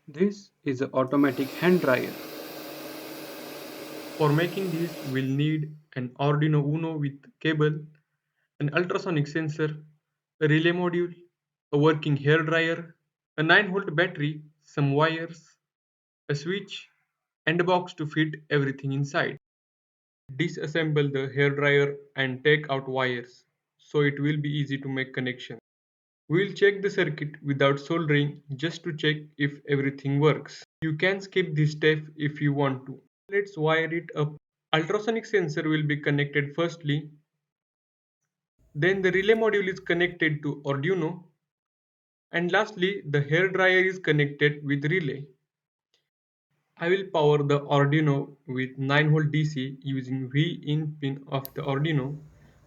This is an automatic hand dryer. For making this, we'll need an Arduino UNO with cable, an ultrasonic sensor, a relay module, a working hair dryer, a 9-volt battery, some wires, a switch, and a box to fit everything inside. Disassemble the hair dryer and take out wires so it will be easy to make connections. We'll check the circuit without soldering just to check if everything works. You can skip this step if you want to. Let's wire it up. Ultrasonic sensor will be connected firstly, then the relay module is connected to Arduino, and lastly the hair dryer is connected with relay. I will power the Arduino with 9-volt DC using V-in pin of the Arduino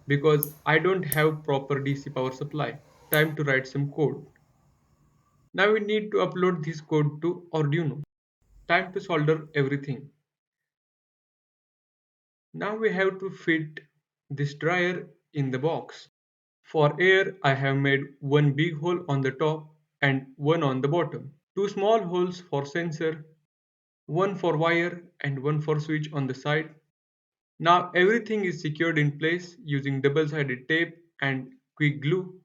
because I don't have proper DC power supply. Time to write some code. Now we need to upload this code to Arduino. Time to solder everything. Now we have to fit this dryer in the box. For air, I have made one big hole on the top and one on the bottom. Two small holes for sensor, one for wire and one for switch on the side. Now everything is secured in place using double-sided tape and quick glue.